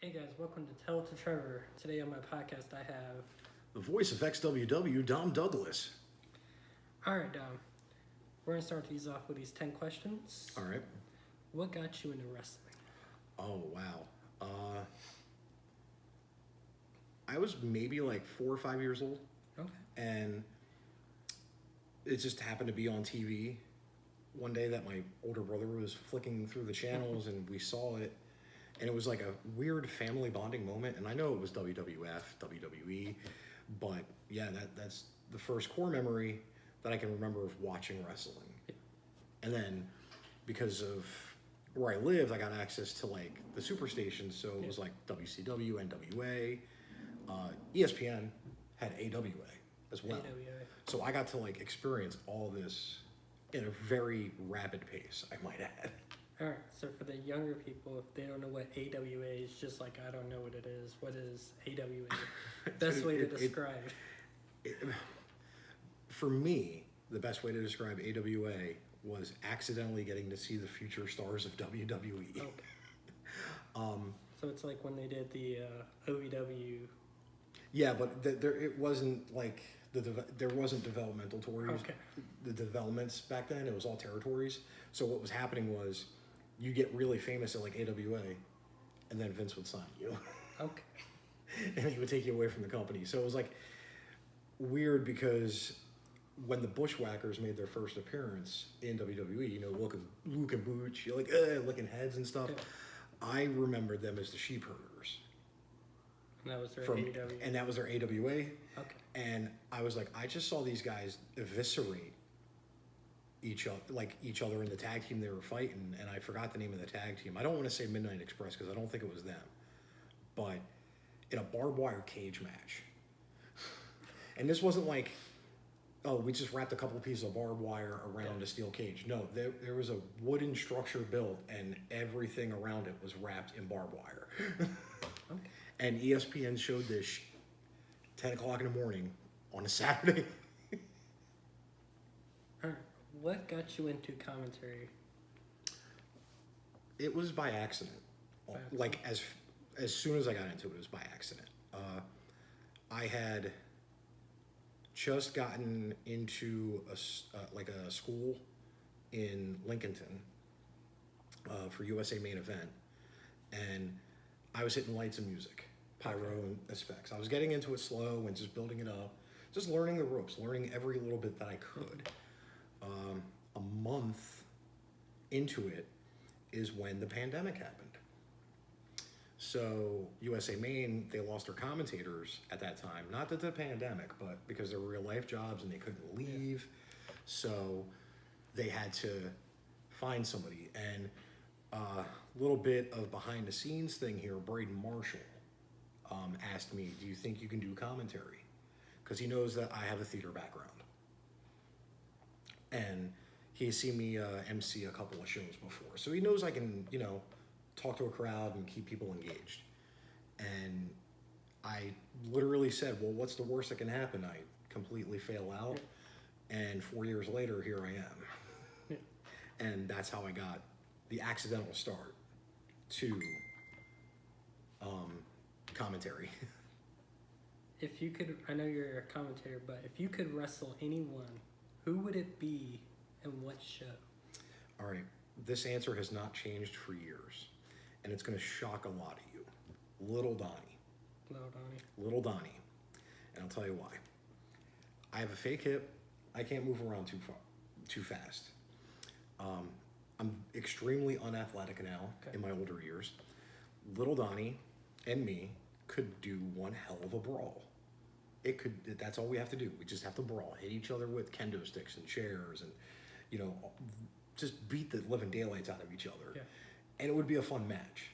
Hey guys, welcome to Tell It to Trevor. Today on my podcast I have... The voice of XWW, Dom Douglas. Alright, Dom. We're going to start these off with these 10 questions. All right. What got you into wrestling? Oh, wow. I was maybe like 4 or 5 years old. Okay. And it just happened to be on TV one day that my older brother was flicking through the channels and we saw it. And it was like a weird family bonding moment. And I know it was WWF, WWE, but yeah, that's the first core memory that I can remember of watching wrestling. Yeah. And then because of where I lived, I got access to like the super stations. So it was like WCW, NWA, ESPN had AWA as well. AWA. So I got to like experience all this in a very rapid pace, I might add. Alright, so for the younger people, if they don't know what AWA is, just like I don't know what it is, what is AWA? Best way to describe For me, the best way to describe AWA was accidentally getting to see the future stars of WWE. Okay. So it's like when they did the OVW. Yeah, but it wasn't like there wasn't developmental tours. Okay. The developments back then, it was all territories. So what was happening was you get really famous at like AWA, and then Vince would sign you. Okay. And he would take you away from the company. So it was like weird because when the Bushwhackers made their first appearance in WWE, you know, Luke and Booch, you're like, licking heads and stuff. Yeah. I remembered them as the Sheep Herders. And that was their AWA. And that was their AWA. Okay. And I was like, I just saw these guys eviscerate each other in the tag team they were fighting, and I forgot the name of the tag team. I don't want to say Midnight Express because I don't think it was them. But in a barbed wire cage match. And this wasn't like, oh, we just wrapped a couple pieces of barbed wire around a steel cage. No, there was a wooden structure built, and everything around it was wrapped in barbed wire. Okay. And ESPN showed this 10 o'clock in the morning on a Saturday. Alright, what got you into commentary? It was by accident. Like as soon as I got into it, it was by accident. I had just gotten into a school in Lincolnton for USA Main Event, and I was hitting lights and music, pyro and effects. I was getting into it slow and just building it up, just learning the ropes, learning every little bit that I could. A month into it is when the pandemic happened. So USA Main, they lost their commentators at that time. Not that the pandemic, but because they were real life jobs and they couldn't leave. So they had to find somebody. And a little bit of behind the scenes thing here, Braden Marshall asked me, do you think you can do commentary? Because he knows that I have a theater background. And he's seen me MC a couple of shows before. So he knows I can, talk to a crowd and keep people engaged. And I literally said, well, what's the worst that can happen? I completely fail out. And 4 years later, here I am. Yeah. And that's how I got the accidental start to commentary. If you could, I know you're a commentator, but if you could wrestle anyone, who would it be and what show? All right, this answer has not changed for years, and it's going to shock a lot of you. Little Donnie. Little Donnie. And I'll tell you why. I have a fake hip. I can't move around too fast. I'm extremely unathletic now in my older years. Little Donnie and me could do one hell of a brawl. That's all we have to do. We just have to brawl, hit each other with kendo sticks and chairs and, just beat the living daylights out of each other. Yeah. And it would be a fun match.